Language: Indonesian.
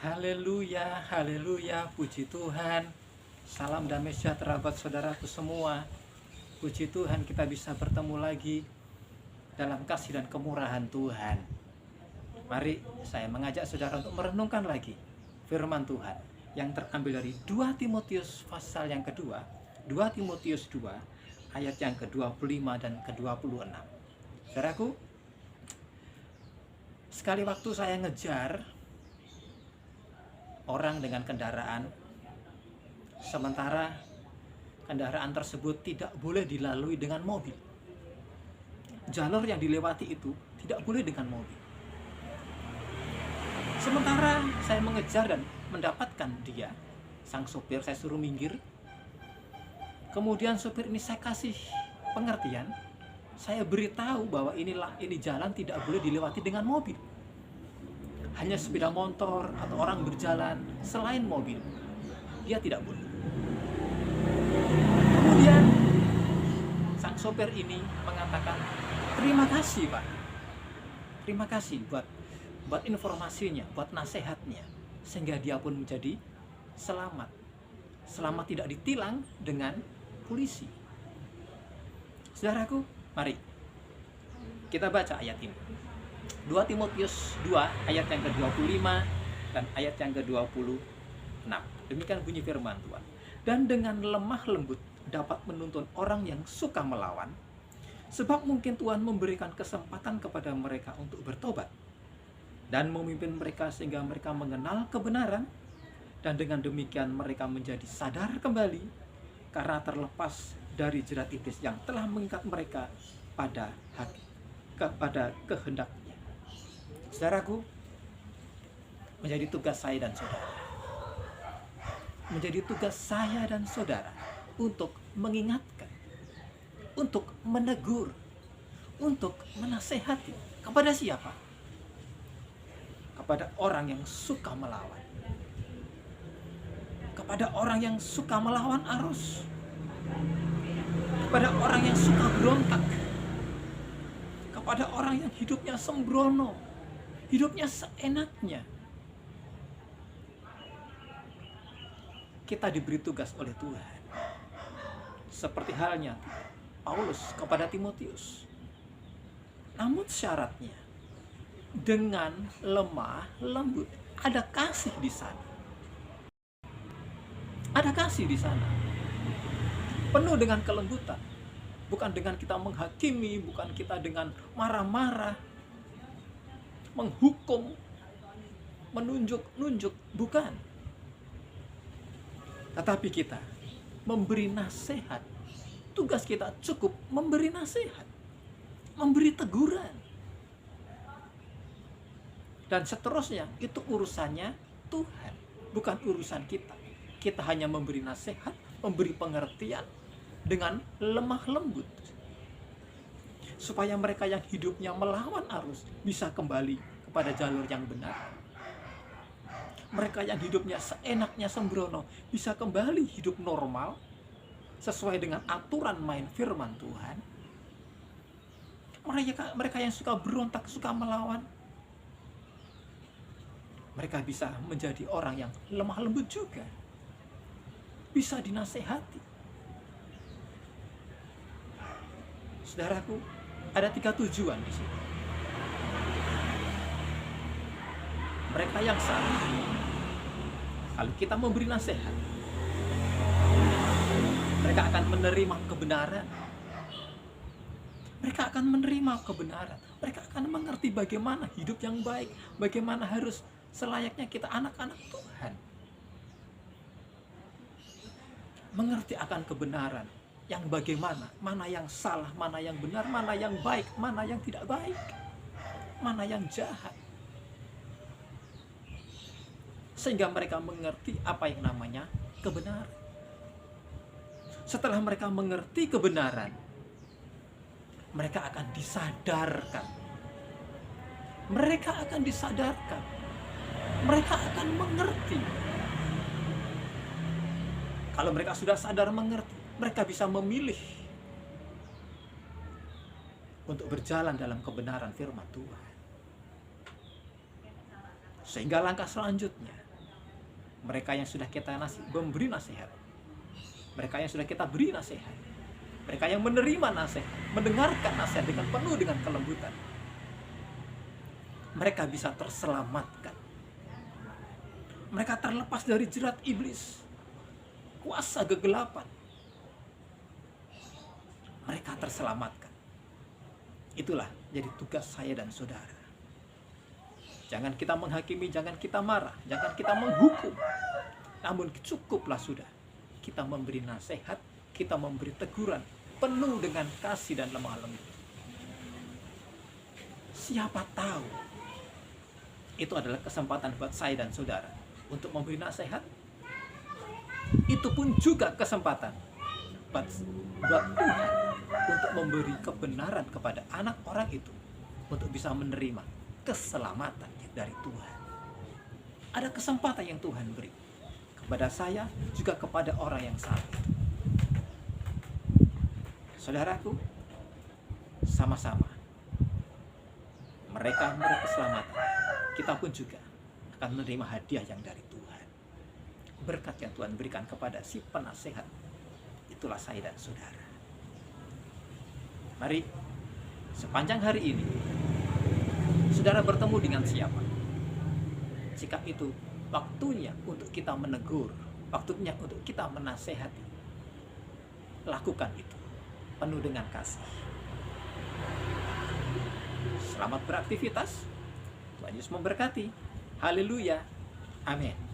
Haleluya, haleluya, puji Tuhan. Salam damai sejahtera buat saudaraku semua. Puji Tuhan kita bisa bertemu lagi dalam kasih dan kemurahan Tuhan. Mari saya mengajak saudara untuk merenungkan lagi firman Tuhan yang terambil dari 2 Timotius pasal yang kedua, 2 Timotius 2 ayat yang ke-25 dan ke-26. Saudaraku, sekali waktu saya ngejar orang dengan kendaraan, sementara kendaraan tersebut tidak boleh dilalui dengan mobil. Jalur yang dilewati itu tidak boleh dengan mobil. Sementara saya mengejar dan mendapatkan dia, sang sopir, saya suruh minggir. Kemudian sopir ini saya kasih pengertian, saya beritahu bahwa ini jalan tidak boleh dilewati dengan mobil. Hanya sepeda motor atau orang berjalan selain mobil, dia tidak boleh. Kemudian sang sopir ini mengatakan, terima kasih Pak, terima kasih buat informasinya, buat nasihatnya, sehingga dia pun menjadi selamat tidak ditilang dengan polisi. Saudaraku, mari kita baca ayat ini. 2 Timotius 2 ayat yang ke-25 dan ayat yang ke-26. Demikian bunyi firman Tuhan. Dan dengan lemah lembut dapat menuntun orang yang suka melawan, sebab mungkin Tuhan memberikan kesempatan kepada mereka untuk bertobat dan memimpin mereka sehingga mereka mengenal kebenaran, dan dengan demikian mereka menjadi sadar kembali karena terlepas dari jerat iblis yang telah mengikat mereka pada kehendaknya. Saudaraku, menjadi tugas saya dan saudara, menjadi tugas saya dan saudara untuk mengingatkan, untuk menegur, untuk menasehati. Kepada siapa? Kepada orang yang suka melawan, kepada orang yang suka melawan arus, kepada orang yang suka berontak, kepada orang yang hidupnya sembrono, hidupnya seenaknya. Kita diberi tugas oleh Tuhan, seperti halnya Paulus kepada Timotius. Namun syaratnya dengan lemah lembut. Ada kasih di sana. Ada kasih di sana. Penuh dengan kelembutan. Bukan dengan kita menghakimi, bukan kita dengan marah-marah, menghukum, menunjuk-nunjuk, bukan. Tetapi kita memberi nasihat. Tugas kita cukup memberi nasihat, memberi teguran. Dan seterusnya, itu urusannya Tuhan, bukan urusan kita. Kita hanya memberi nasihat, memberi pengertian dengan lemah lembut, supaya mereka yang hidupnya melawan arus bisa kembali kepada jalur yang benar. Mereka yang hidupnya seenaknya sembrono bisa kembali hidup normal sesuai dengan aturan main firman Tuhan. Mereka yang suka berontak, suka melawan, mereka bisa menjadi orang yang lemah lembut juga, bisa dinasehati. Saudaraku, ada 3 tujuan di sini. Mereka yang salah, kalau kita memberi nasihat, mereka akan menerima kebenaran. Mereka akan menerima kebenaran. Mereka akan mengerti bagaimana hidup yang baik, bagaimana harus selayaknya kita anak-anak Tuhan. Mengerti akan kebenaran, yang bagaimana, mana yang salah, mana yang benar, mana yang baik, mana yang tidak baik, mana yang jahat. Sehingga mereka mengerti apa yang namanya kebenaran. Setelah mereka mengerti kebenaran, mereka akan disadarkan. Mereka akan disadarkan. Mereka akan mengerti. Kalau mereka sudah sadar mengerti, mereka bisa memilih untuk berjalan dalam kebenaran firman Tuhan. Sehingga langkah selanjutnya, Mereka yang sudah kita memberi nasihat, mereka yang sudah kita beri nasihat, mereka yang menerima nasihat, mendengarkan nasihat dengan penuh dengan kelembutan, mereka bisa terselamatkan. Mereka terlepas dari jerat iblis, kuasa kegelapan. Mereka terselamatkan. Itulah jadi tugas saya dan saudara. Jangan kita menghakimi, jangan kita marah, jangan kita menghukum. Namun cukuplah sudah kita memberi nasihat, kita memberi teguran penuh dengan kasih dan lemah lembut. Siapa tahu itu adalah kesempatan buat saya dan saudara untuk memberi nasihat. Itu pun juga kesempatan buat Tuhan untuk memberi kebenaran kepada anak orang itu untuk bisa menerima keselamatan dari Tuhan. Ada kesempatan yang Tuhan beri kepada saya, juga kepada orang yang salah itu. Saudaraku, sama-sama mereka keselamatan, kita pun juga akan menerima hadiah yang dari Tuhan. Berkat yang Tuhan berikan kepada si penasehat, itulah saya dan saudara. Mari sepanjang hari ini saudara bertemu dengan siapa? Jika itu waktunya untuk kita menegur, waktunya untuk kita menasehati, lakukan itu penuh dengan kasih. Selamat beraktivitas. Tuhan Yesus memberkati. Haleluya. Amin.